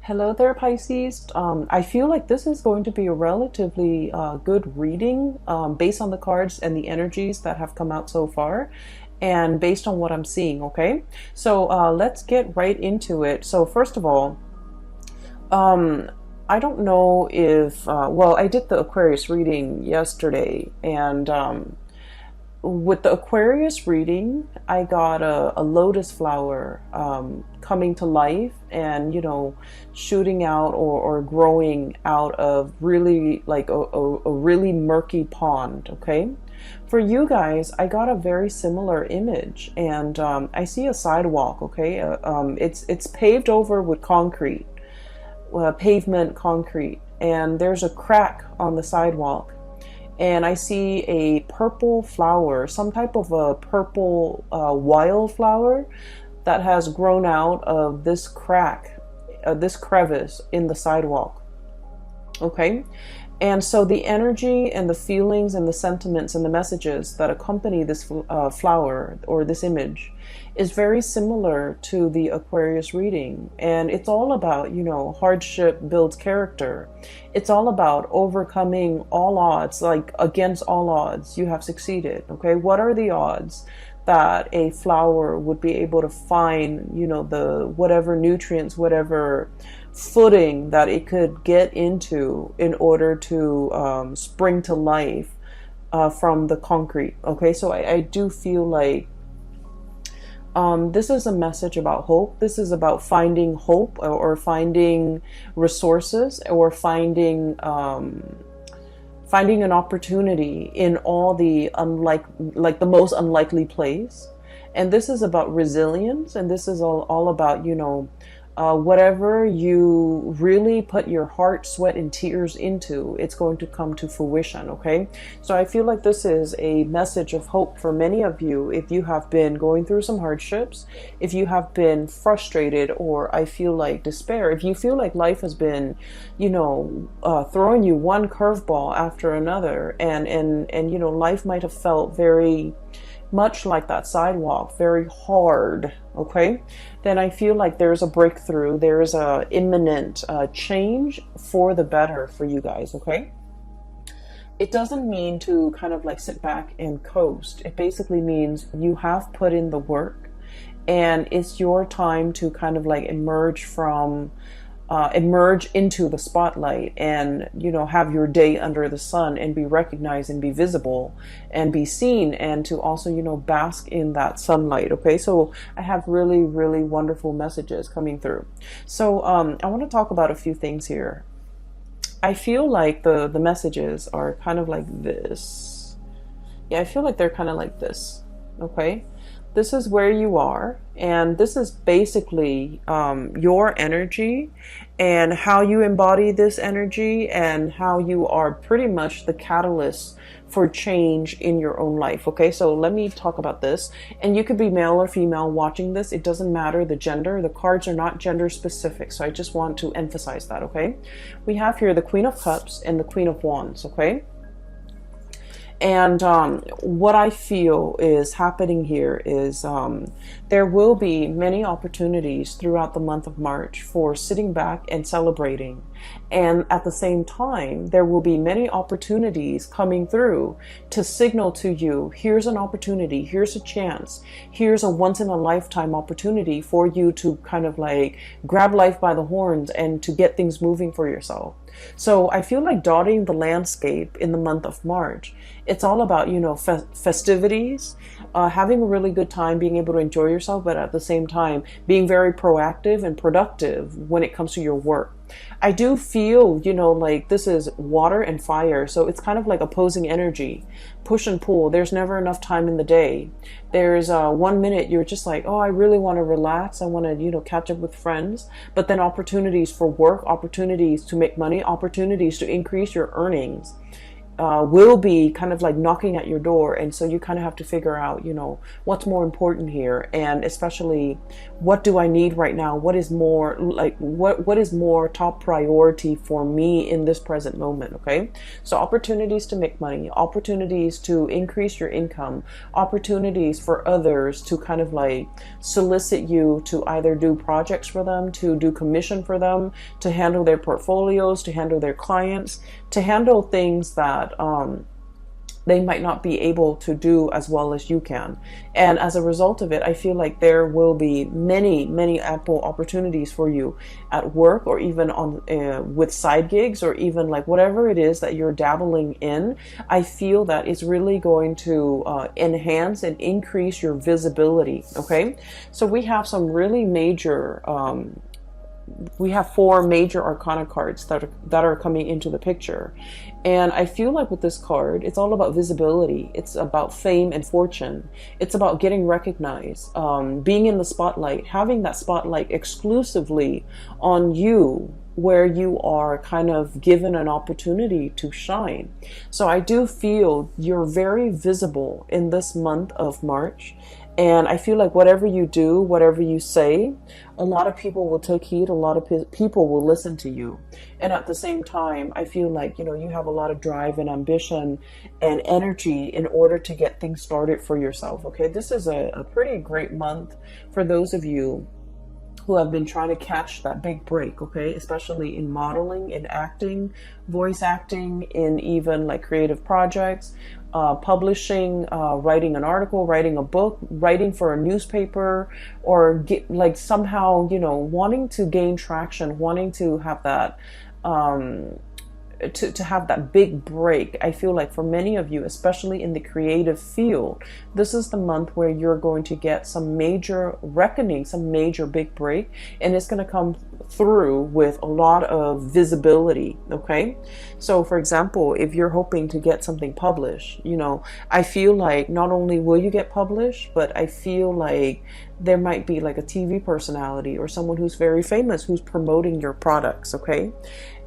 Hello there, Pisces. I feel like this is going to be a relatively good reading based on the cards and the energies that have come out so far and based on what I'm seeing, okay? So let's get right into it. So first of all, I don't know if, well, I did the Aquarius reading yesterday, and with the Aquarius reading, I got a lotus flower coming to life and, shooting out or growing out of really like a really murky pond, okay? For you guys, I got a very similar image, and I see a sidewalk, okay? It's paved over with concrete, pavement concrete, and there's a crack on the sidewalk. And I see a purple flower, some type of a purple wildflower that has grown out of this crack, this crevice in the sidewalk. Okay? And so the energy and the feelings and the sentiments and the messages that accompany this flower or this image is very similar to the Aquarius reading. And it's all about, hardship builds character. It's all about overcoming all odds, like against all odds, you have succeeded. Okay, what are the odds that a flower would be able to find, the whatever nutrients, whatever footing that it could get into in order to spring to life from the concrete. Okay, so I do feel like this is a message about hope. This is about finding hope or finding resources or finding an opportunity in all the like the most unlikely place. And this is about resilience, and this is all about, whatever you really put your heart, sweat, and tears into, it's going to come to fruition, okay? So I feel like this is a message of hope for many of you if you have been going through some hardships, if you have been frustrated, or I feel like despair, if you feel like life has been, throwing you one curveball after another, and life might have felt very much like that sidewalk, very hard, okay? Then I feel like there's a breakthrough, there's a imminent change for the better for you guys, okay? It doesn't mean to kind of like sit back and coast. It basically means you have put in the work, and it's your time to kind of like emerge into the spotlight and, have your day under the sun and be recognized and be visible and be seen, and to also, bask in that sunlight. Okay, so I have really, really wonderful messages coming through. So I want to talk about a few things here. I feel like the messages are kind of like this. Yeah, I feel like they're kind of like this. Okay, this is where you are, and this is basically your energy and how you embody this energy and how you are pretty much the catalyst for change in your own life. Okay, so let me talk about this. And you could be male or female watching this. It doesn't matter the gender. The cards are not gender specific. So I just want to emphasize that, okay? We have here the Queen of Cups and the Queen of Wands, okay? And what I feel is happening here is there will be many opportunities throughout the month of March for sitting back and celebrating. And at the same time, there will be many opportunities coming through to signal to you, here's an opportunity, here's a chance, here's a once in a lifetime opportunity for you to kind of like grab life by the horns and to get things moving for yourself. So I feel like dotting the landscape in the month of March, it's all about, festivities, having a really good time, being able to enjoy yourself, but at the same time, being very proactive and productive when it comes to your work. I do feel, like this is water and fire. So it's kind of like opposing energy, push and pull. There's never enough time in the day. There's 1 minute you're just like, oh, I really want to relax. I want to, catch up with friends. But then opportunities for work, opportunities to make money, opportunities to increase your earnings will be kind of like knocking at your door. And so you kind of have to figure out, you know, what's more important here. And especially, what do I need right now? What is more like, what is more top priority for me in this present moment? Okay. So opportunities to make money, opportunities to increase your income, opportunities for others to kind of like solicit you to either do projects for them, to do commission for them, to handle their portfolios, to handle their clients, to handle things that they might not be able to do as well as you can. And as a result of it, I feel like there will be many ample opportunities for you at work, or even on with side gigs, or even like whatever it is that you're dabbling in. I feel that it's really going to enhance and increase your visibility. Okay, so we have some really major we have 4 major arcana cards that are coming into the picture. And I feel like with this card, it's all about visibility. It's about fame and fortune. It's about getting recognized, being in the spotlight, having that spotlight exclusively on you, where you are kind of given an opportunity to shine. So I do feel you're very visible in this month of March. And I feel like whatever you do, whatever you say, a lot of people will take heed, a lot of people will listen to you. And at the same time, I feel like, you know, you have a lot of drive and ambition and energy in order to get things started for yourself. Okay, this is a pretty great month for those of you who have been trying to catch that big break, okay, especially in modeling, in acting, voice acting, in even like creative projects, publishing, writing an article, writing a book, writing for a newspaper, or like somehow, you know, wanting to gain traction, wanting to have that to have that big break. I feel like for many of you, especially in the creative field, this is the month where you're going to get some major reckoning, some major big break, and it's going to come through with a lot of visibility. Okay, so for example, if you're hoping to get something published, you know, I feel like not only will you get published, but I feel like there might be like a TV personality or someone who's very famous who's promoting your products. Okay,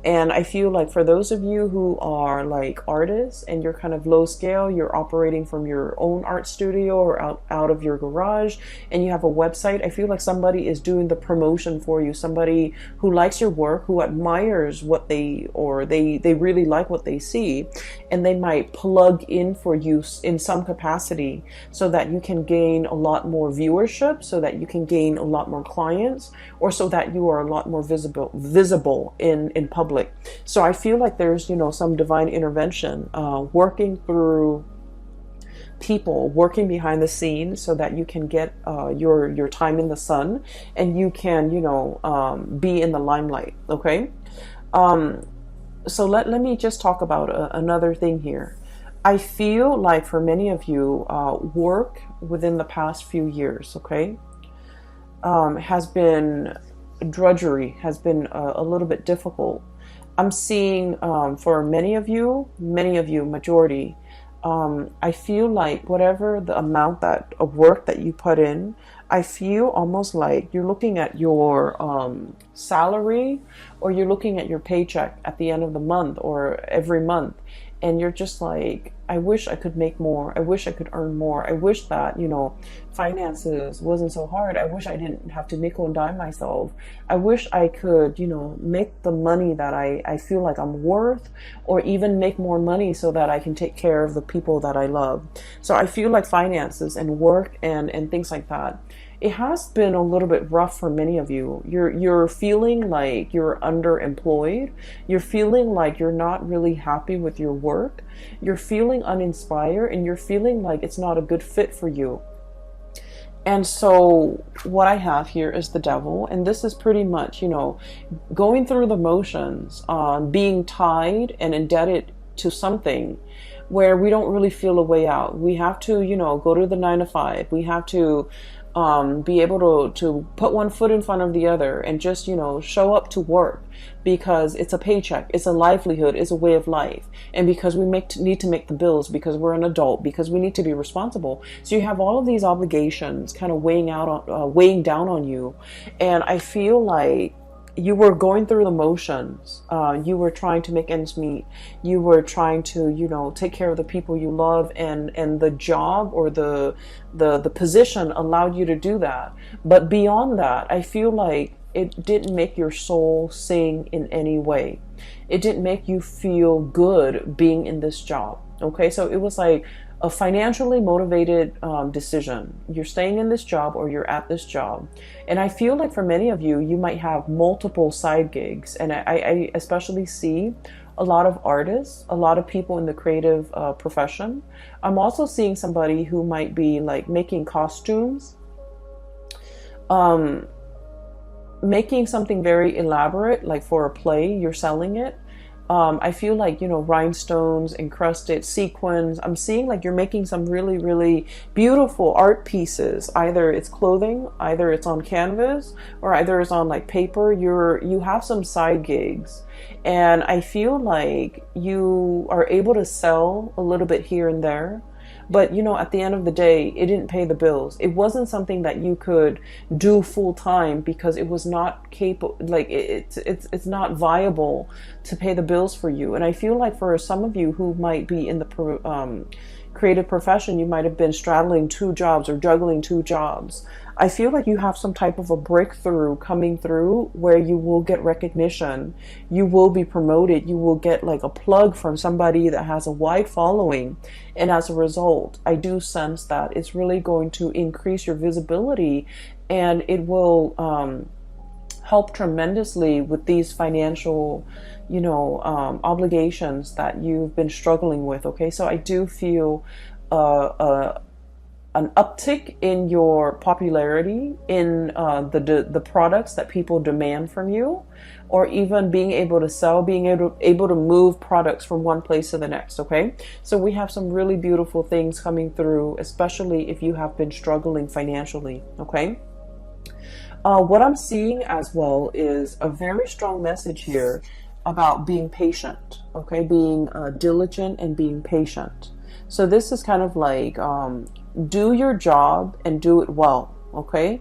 and I feel like for those of you who are like artists and you're kind of low scale, you're operating from your own art studio or out of your garage, and you have a website, I feel like somebody is doing the promotion for you. Somebody who likes your work, who admires what they really like what they see, and they might plug in for you in some capacity so that you can gain a lot more viewership, so that you can gain a lot more clients, or so that you are a lot more visible in public. So I feel like there's, you know, some divine intervention working through people, working behind the scenes, so that you can get your time in the sun, and you can, you know, be in the limelight. Okay, so let me just talk about another thing here. I feel like for many of you, work within the past few years, okay, has been drudgery, has been a little bit difficult. I'm seeing for many of you, majority, I feel like whatever the amount of work that you put in, I feel almost like you're looking at your salary, or you're looking at your paycheck at the end of the month or every month, and you're just like, I wish I could make more. I wish I could earn more. I wish that, you know, finances wasn't so hard. I wish I didn't have to nickel and dime myself. I wish I could, you know, make the money that I feel like I'm worth, or even make more money so that I can take care of the people that I love. So I feel like finances and work and things like that, it has been a little bit rough for many of you. You're feeling like you're underemployed. You're feeling like you're not really happy with your work. You're feeling uninspired, and you're feeling like it's not a good fit for you. And so what I have here is the devil, and this is pretty much, you know, going through the motions, being tied and indebted to something where we don't really feel a way out. We have to, you know, go to the 9 to 5. We have to be able to put one foot in front of the other and just, you know, show up to work, because it's a paycheck, it's a livelihood, it's a way of life, and because we need to make the bills, because we're an adult, because we need to be responsible. So you have all of these obligations kind of weighing down on you, and I feel like you were going through the motions. You were trying to make ends meet. You were trying to, you know, take care of the people you love, and the job or the position allowed you to do that. But beyond that, I feel like it didn't make your soul sing in any way. It didn't make you feel good being in this job. Okay, so it was like a financially motivated decision. You're staying in this job or you're at this job. And I feel like for many of you, you might have multiple side gigs. And I especially see a lot of artists, a lot of people in the creative profession. I'm also seeing somebody who might be like making costumes, making something very elaborate, like for a play, you're selling it. I feel like, you know, rhinestones, encrusted sequins. I'm seeing like you're making some really, really beautiful art pieces. Either it's clothing, either it's on canvas, or either it's on like paper. You have some side gigs. And I feel like you are able to sell a little bit here and there. But, you know, at the end of the day, it didn't pay the bills. It wasn't something that you could do full time because it was not capable, like it's not viable to pay the bills for you. And I feel like for some of you who might be in the creative profession, you might have been straddling two jobs or juggling two jobs. I feel like you have some type of a breakthrough coming through where you will get recognition, you will be promoted, you will get like a plug from somebody that has a wide following. And as a result, I do sense that it's really going to increase your visibility, and it will help tremendously with these financial, you know, obligations that you've been struggling with. Okay, so I do feel an uptick in your popularity in the products that people demand from you, or even being able to sell, being able to move products from one place to the next. Okay, so we have some really beautiful things coming through, especially if you have been struggling financially. Okay, what I'm seeing as well is a very strong message here about being patient. Okay, being diligent and being patient. So this is kind of like do your job and do it well. Okay,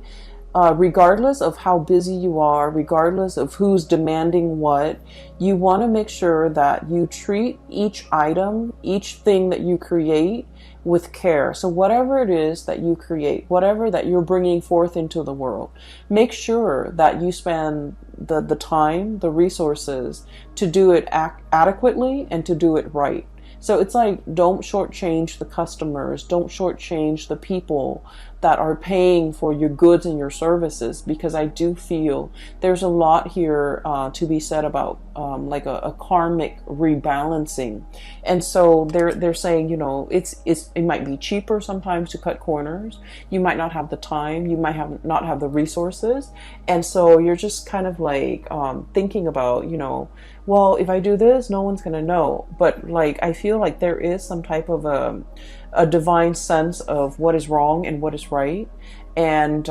regardless of how busy you are, regardless of who's demanding what, you want to make sure that you treat each item, each thing that you create with care. So whatever it is that you create, whatever that you're bringing forth into the world, make sure that you spend the time, the resources to do it adequately and to do it right. So it's like, don't shortchange the customers, don't shortchange the people that are paying for your goods and your services, because I do feel there's a lot here to be said about like a karmic rebalancing. And so they're saying, you know, it might be cheaper sometimes to cut corners. You might not have the time, you might not have the resources, and so you're just kind of like thinking about, you know, well, if I do this, no one's gonna know. But like, I feel like there is some type of a divine sense of what is wrong and what is right, and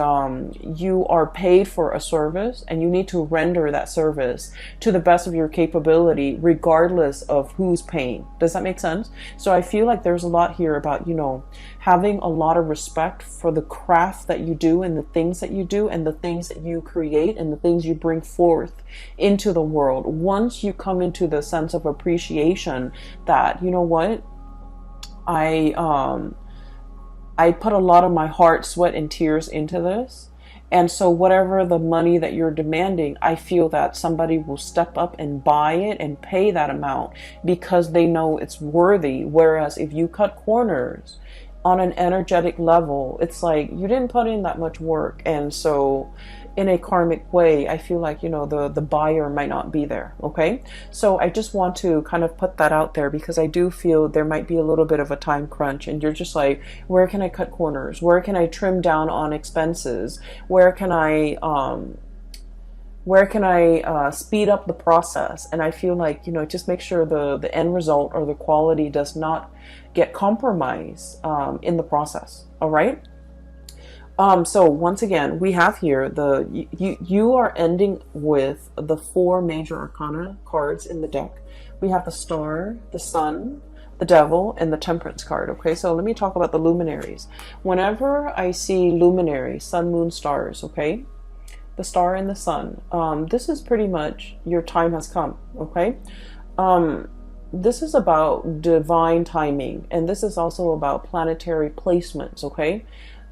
you are paid for a service, and you need to render that service to the best of your capability, regardless of who's paying. Does that make sense? So I feel like there's a lot here about, you know, having a lot of respect for the craft that you do and the things that you do and the things that you create and the things you bring forth into the world. Once you come into the sense of appreciation that, you know what, I put a lot of my heart, sweat, and tears into this. And so whatever the money that you're demanding, I feel that somebody will step up and buy it and pay that amount because they know it's worthy. Whereas if you cut corners on an energetic level, it's like you didn't put in that much work. And so in a karmic way, I feel like, you know, the buyer might not be there. Okay, so I just want to kind of put that out there because I do feel there might be a little bit of a time crunch, and you're just like, where can I cut corners? Where can I trim down on expenses? Where can I speed up the process? And I feel like, you know, just make sure the end result or the quality does not get compromised in the process. All right. So once again, we have here you are ending with the 4 major arcana cards in the deck. We have the Star, the Sun, the Devil, and the Temperance card. Okay, so let me talk about the luminaries. Whenever I see luminaries, sun, moon, stars, okay, the star and the sun. This is pretty much your time has come, okay? This is about divine timing, and this is also about planetary placements, okay?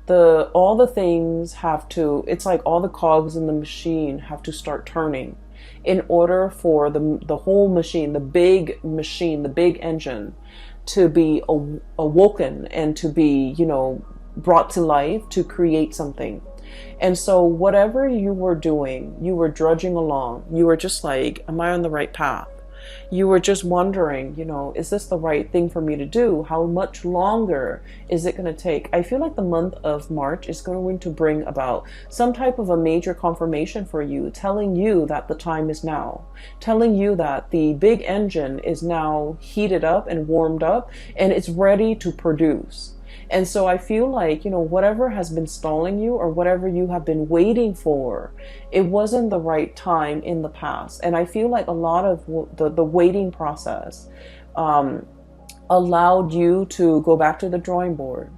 All the things have to, it's like all the cogs in the machine have to start turning in order for the whole machine, the big machine, the big engine to be awoken and to be, you know, brought to life to create something. And so whatever you were doing, you were drudging along. You were just like, am I on the right path? You were just wondering, you know, is this the right thing for me to do? How much longer is it going to take? I feel like the month of March is going to bring about some type of a major confirmation for you, telling you that the time is now, telling you that the big engine is now heated up and warmed up and it's ready to produce. And so I feel like, you know, whatever has been stalling you or whatever you have been waiting for, it wasn't the right time in the past. And I feel like a lot of the waiting process allowed you to go back to the drawing board,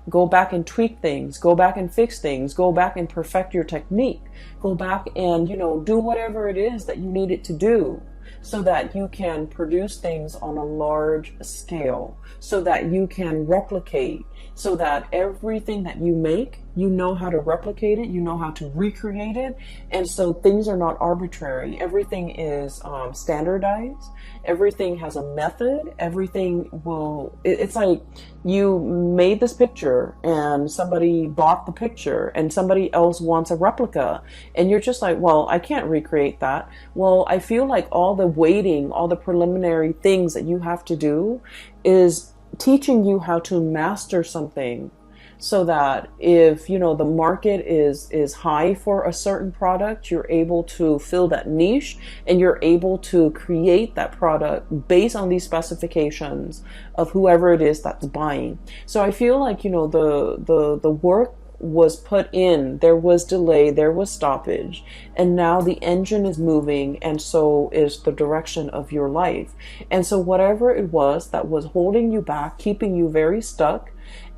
go back and tweak things, go back and fix things, go back and perfect your technique, go back and, you know, do whatever it is that you needed to do, so that you can produce things on a large scale, so that you can replicate, so that everything that you make, you know how to replicate it, you know how to recreate it. And so things are not arbitrary. Everything is standardized. Everything has a method. Everything will, it's like you made this picture and somebody bought the picture and somebody else wants a replica. And you're just like, well, I can't recreate that. Well, I feel like all the waiting, all the preliminary things that you have to do is teaching you how to master something, so that if, you know, the market is high for a certain product, you're able to fill that niche and you're able to create that product based on these specifications of whoever it is that's buying. So I feel like, you know, the work was put in, there was delay, there was stoppage, and now the engine is moving, and so is the direction of your life. And so whatever it was that was holding you back, keeping you very stuck,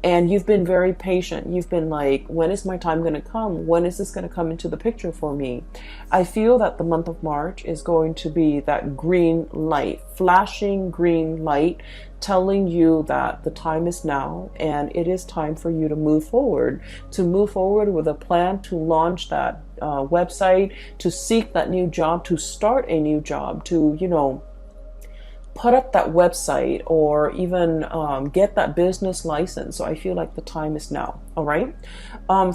and you've been very patient. You've been like, when is my time going to come? When is this going to come into the picture for me? I feel that the month of March is going to be that green light, flashing green light, telling you that the time is now and it is time for you to move forward with a plan to launch that website, to seek that new job, to start a new job, to, you know, put up that website, or even get that business license. So I feel like the time is now. All right.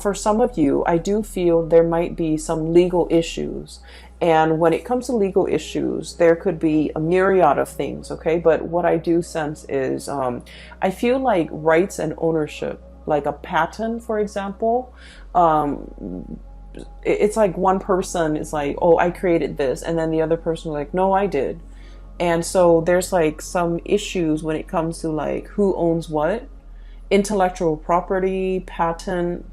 For some of you, I do feel there might be some legal issues. And when it comes to legal issues, there could be a myriad of things. Okay. But what I do sense is I feel like rights and ownership, like a patent, for example, it's like one person is like, oh, I created this. And then the other person is like, no, I did. And so there's like some issues when it comes to like who owns what, intellectual property, patent,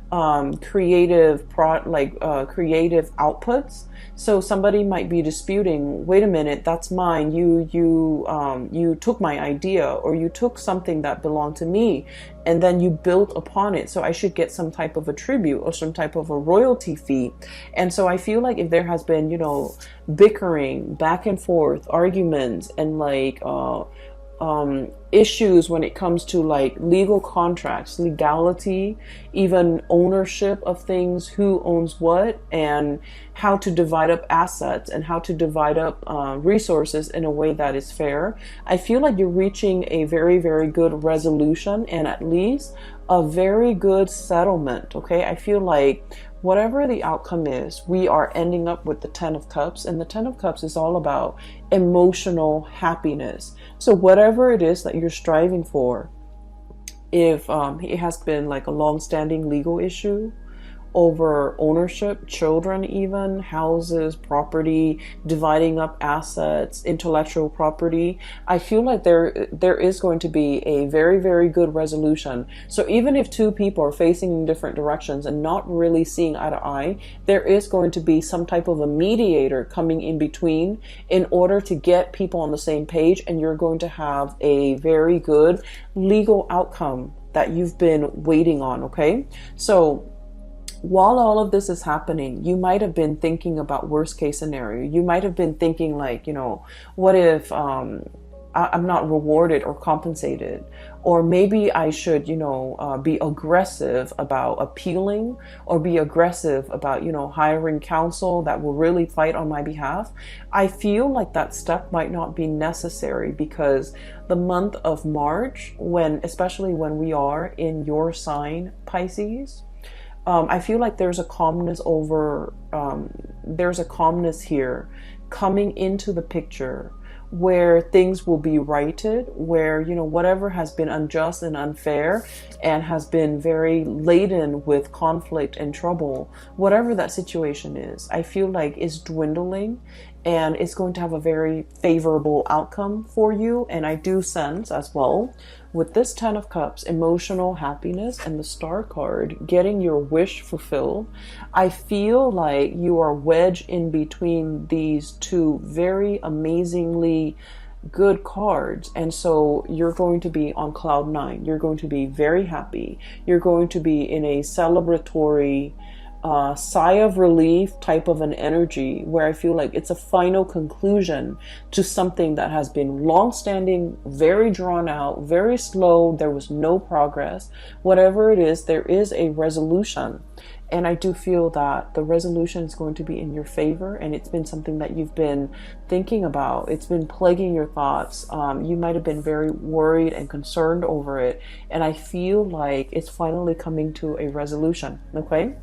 creative outputs. So somebody might be disputing, wait a minute, that's mine. You took my idea, or you took something that belonged to me and then you built upon it. So I should get some type of a tribute or some type of a royalty fee. And so I feel like if there has been, you know, bickering, back and forth, arguments, and like issues when it comes to like legal contracts, legality, even ownership of things, who owns what, and how to divide up assets and how to divide up resources in a way that is fair. I feel like you're reaching a very, very good resolution, and at least a very good settlement. Okay. I feel like whatever the outcome is, we are ending up with the 10 of Cups, and the 10 of Cups is all about emotional happiness. So whatever it is that you're striving for, if it has been like a long-standing legal issue over ownership, children, even houses, property, dividing up assets, intellectual property, I feel like there is going to be a very, very good resolution. So even if two people are facing in different directions and not really seeing eye to eye, there is going to be some type of a mediator coming in between in order to get people on the same page, and you're going to have a very good legal outcome that you've been waiting on. Okay, so while all of this is happening, you might have been thinking about worst case scenario. You might have been thinking like, what if I'm not rewarded or compensated? Or maybe I should, be aggressive about appealing, or be aggressive about, hiring counsel that will really fight on my behalf. I feel like that step might not be necessary, because the month of March, especially when we are in your sign, Pisces, I feel like there's a calmness there's a calmness here coming into the picture, where things will be righted, where, whatever has been unjust and unfair and has been very laden with conflict and trouble, whatever that situation is, I feel like is dwindling, and it's going to have a very favorable outcome for you. And I do sense as well, with this 10 of Cups, emotional happiness, and the Star card, getting your wish fulfilled, I feel like you are wedged in between these two very amazingly good cards. And so you're going to be on cloud nine. You're going to be very happy. You're going to be in a celebratory sigh of relief type of an energy, where I feel like it's a final conclusion to something that has been long-standing, very drawn out, very slow. There was no progress. Whatever it is, there is a resolution. And I do feel that the resolution is going to be in your favor, and it's been something that you've been thinking about. It's been plaguing your thoughts. You might have been very worried and concerned over it. And I feel like it's finally coming to a resolution. Okay.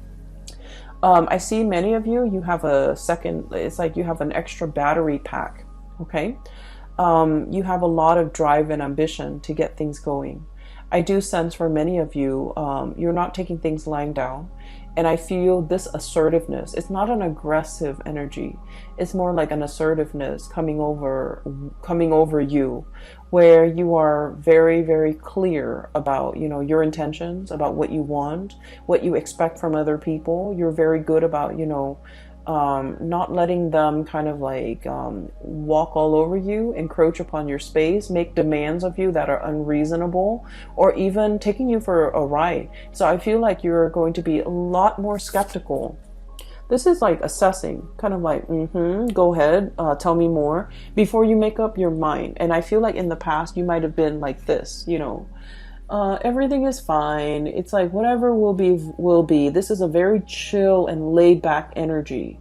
I see many of you, it's like you have an extra battery pack, okay? You have a lot of drive and ambition to get things going. I do sense for many of you, you're not taking things lying down. And I feel this assertiveness. It's not an aggressive energy. It's more like an assertiveness coming over you, where you are very, very clear about, your intentions, about what you want, what you expect from other people. You're very good about, not letting them kind of like walk all over you, encroach upon your space, make demands of you that are unreasonable, or even taking you for a ride. So I feel like you're going to be a lot more skeptical. This is like assessing, kind of like, go ahead, tell me more, before you make up your mind. And I feel like in the past, you might have been like this, everything is fine. It's like whatever will be, will be. This is a very chill and laid back energy.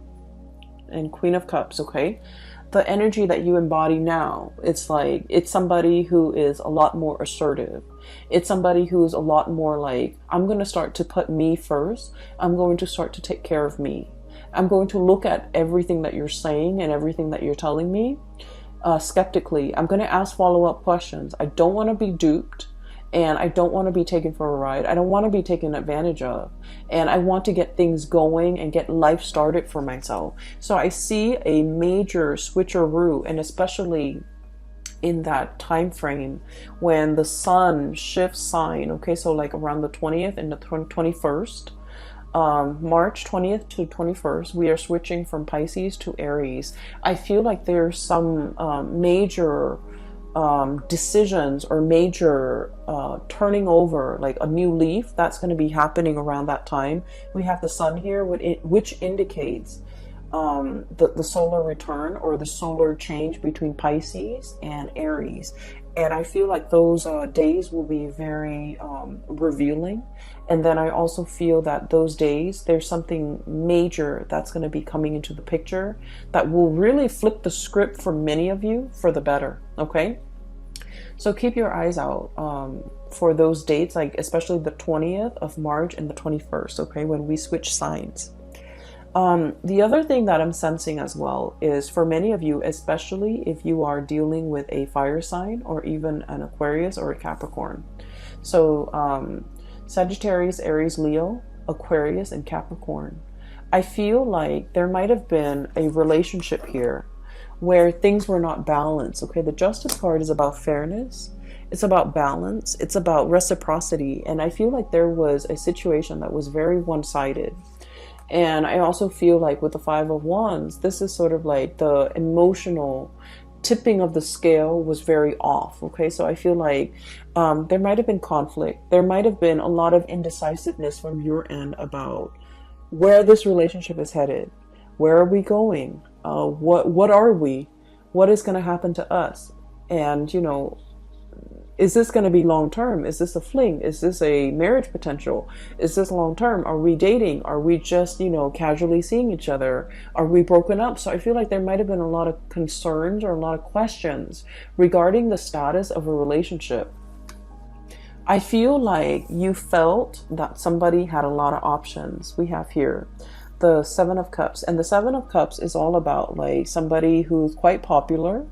And Queen of Cups, okay? The energy that you embody now, it's like, it's somebody who is a lot more assertive. It's somebody who's a lot more like, I'm going to start to put me first. I'm going to start to take care of me. I'm going to look at everything that you're saying and everything that you're telling me skeptically. I'm going to ask follow-up questions. I don't want to be duped. And I don't want to be taken for a ride. I don't want to be taken advantage of. And I want to get things going and get life started for myself. So I see a major switcheroo, and especially in that time frame when the sun shifts sign. Okay, so like around the 20th and the 21st. March 20th to 21st, we are switching from Pisces to Aries. I feel like there's some major decisions or major turning over, like a new leaf, that's going to be happening around that time. We have the sun here, which indicates the solar return or the solar change between Pisces and Aries. And I feel like those days will be very revealing. And then I also feel that those days, there's something major that's going to be coming into the picture that will really flip the script for many of you for the better. Okay? So keep your eyes out for those dates, like especially the 20th of March and the 21st, okay, when we switch signs. The other thing that I'm sensing as well is for many of you, especially if you are dealing with a fire sign or even an Aquarius or a Capricorn. So Sagittarius, Aries, Leo, Aquarius, and Capricorn. I feel like there might have been a relationship here where things were not balanced. Okay, the Justice card is about fairness. It's about balance. It's about reciprocity. And I feel like there was a situation that was very one-sided. And I also feel like with the Five of Wands, this is sort of like the emotional tipping of the scale was very off. Okay, so I feel like there might have been conflict. There might have been a lot of indecisiveness from your end about where this relationship is headed. Where are we going? What are we? What is going to happen to us? And, you know, is this going to be long term? Is this a fling? Is this a marriage potential? Is this long term? Are we dating? Are we just, you know, casually seeing each other? Are we broken up? So I feel like there might have been a lot of concerns or a lot of questions regarding the status of a relationship. I feel like you felt that somebody had a lot of options. We have here the Seven of Cups, and the Seven of Cups is all about like somebody who's quite popular.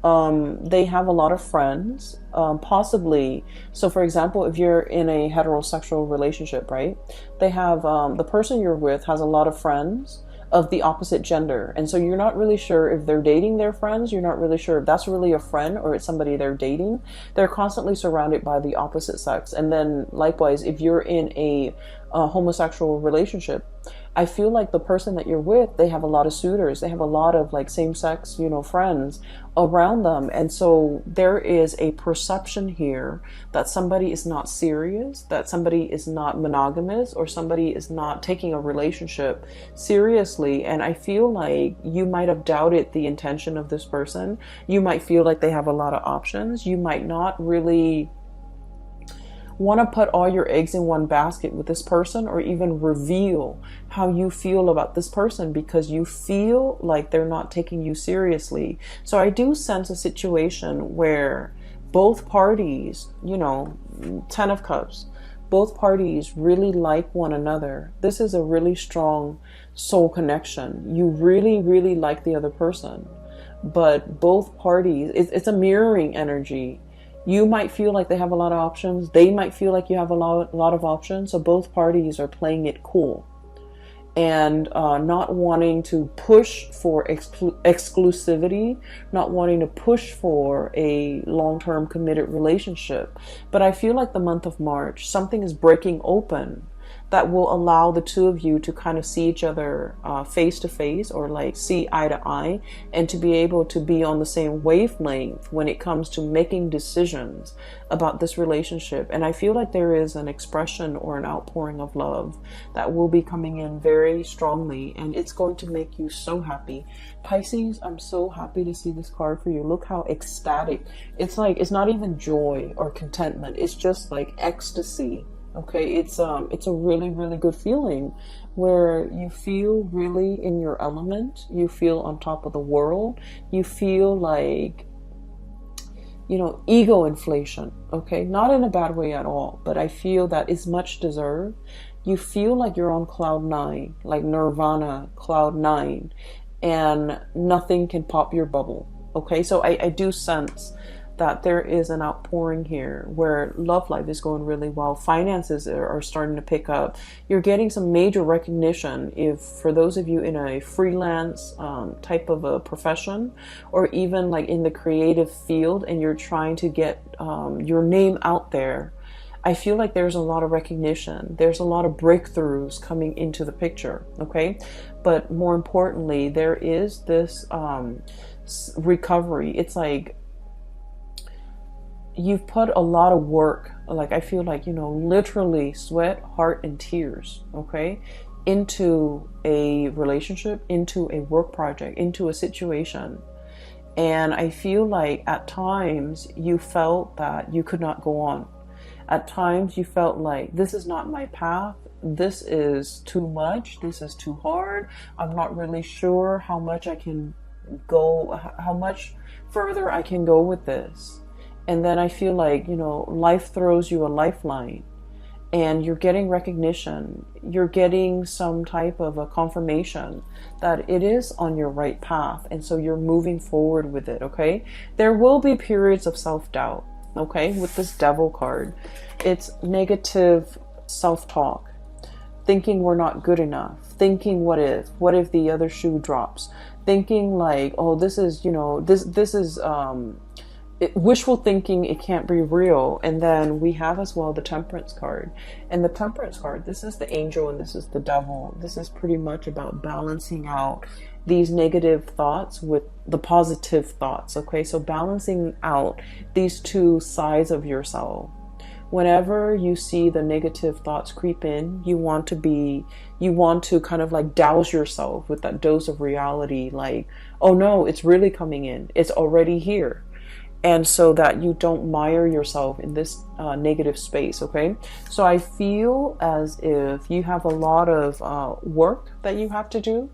They have a lot of friends, possibly. So for example, if you're in a heterosexual relationship, right, they have, the person you're with has a lot of friends of the opposite gender. And so you're not really sure if they're dating their friends. You're not really sure if that's really a friend or it's somebody they're dating. They're constantly surrounded by the opposite sex. And then likewise, if you're in a homosexual relationship, I feel like the person that you're with, they have a lot of suitors. They have a lot of like same-sex, you know, friends around them. And so there is a perception here that somebody is not serious, that somebody is not monogamous, or somebody is not taking a relationship seriously. And I feel like you might have doubted the intention of this person. You might feel like they have a lot of options. You might not really want to put all your eggs in one basket with this person, or even reveal how you feel about this person, because you feel like they're not taking you seriously. So I do sense a situation where both parties, you know, 10 of Cups, both parties really like one another. This is a really strong soul connection. You really, really like the other person, but both parties, it's a mirroring energy. You might feel like they have a lot of options. They might feel like you have a lot of options. So both parties are playing it cool and not wanting to push for exclusivity, not wanting to push for a long-term committed relationship. But I feel like the month of March, something is breaking open that will allow the two of you to kind of see each other face to face, or like see eye to eye, and to be able to be on the same wavelength when it comes to making decisions about this relationship. And I feel like there is an expression or an outpouring of love that will be coming in very strongly, and it's going to make you so happy. Pisces, I'm so happy to see this card for you. Look how ecstatic. It's like, it's not even joy or contentment. It's just like ecstasy. Okay, it's a really, really good feeling where you feel really in your element. You feel on top of the world. You feel like, you know, ego inflation. Okay, not in a bad way at all, but I feel that it's much deserved. You feel like you're on cloud 9, like Nirvana, cloud 9, and nothing can pop your bubble. Okay, so I do sense that there is an outpouring here where love life is going really well. Finances are starting to pick up. You're getting some major recognition. If for those of you in a freelance type of a profession, or even like in the creative field, and you're trying to get your name out there, I feel like there's a lot of recognition. There's a lot of breakthroughs coming into the picture. Okay, but more importantly, there is this recovery. It's like you've put a lot of work, like I feel like, you know, literally sweat, heart, and tears, okay, into a relationship, into a work project, into a situation. And I feel like at times you felt that you could not go on. At times you felt like, this is not my path. This is too much. This is too hard. I'm not really sure how much I can go, how much further I can go with this. And then I feel like, you know, life throws you a lifeline, and you're getting recognition. You're getting some type of a confirmation that it is on your right path. And so you're moving forward with it. Okay. There will be periods of self-doubt. Okay. With this Devil card, it's negative self-talk, thinking we're not good enough, thinking what if the other shoe drops, thinking like, oh, this is, you know, this is, wishful thinking, it can't be real. And then we have as well the Temperance card. And the Temperance card, this is the angel and this is the devil. This is pretty much about balancing out these negative thoughts with the positive thoughts. Okay, so balancing out these two sides of yourself, whenever you see the negative thoughts creep in, you want to kind of like douse yourself with that dose of reality, like, oh no, it's really coming in, it's already here. And so that you don't mire yourself in this negative space, okay? So I feel as if you have a lot of work that you have to do,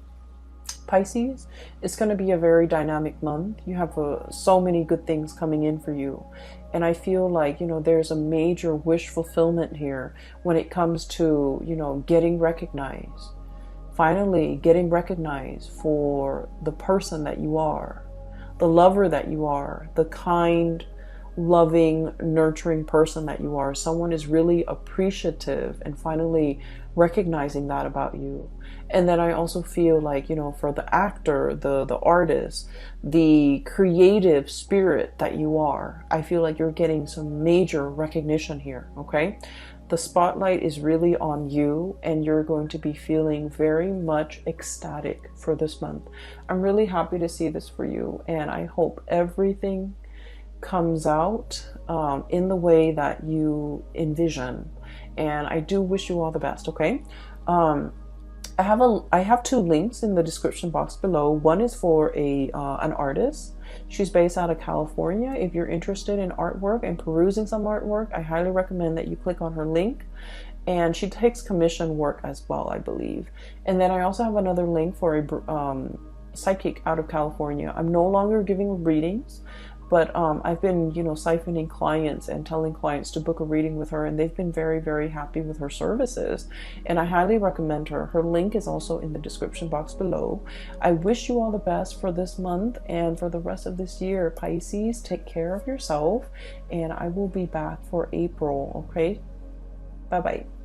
Pisces. It's going to be a very dynamic month. You have so many good things coming in for you. And I feel like, there's a major wish fulfillment here when it comes to, getting recognized. Finally, getting recognized for the person that you are, the lover that you are, the kind, loving, nurturing person that you are. Someone is really appreciative and finally recognizing that about you. And then I also feel like, for the actor, the artist, the creative spirit that you are, I feel like you're getting some major recognition here, okay? The spotlight is really on you, and you're going to be feeling very much ecstatic for this month. I'm really happy to see this for you, and I hope everything comes out in the way that you envision. And I do wish you all the best, okay? I have 2 links in the description box below. One is for an artist. She's based out of California. If you're interested in artwork and perusing some artwork, I highly recommend that you click on her link. And she takes commission work as well, I believe. And then I also have another link for a psychic out of California. I'm no longer giving readings, but I've been, siphoning clients and telling clients to book a reading with her, and they've been very, very happy with her services. And I highly recommend her. Her link is also in the description box below. I wish you all the best for this month and for the rest of this year, Pisces. Take care of yourself, and I will be back for April, okay? Bye-bye.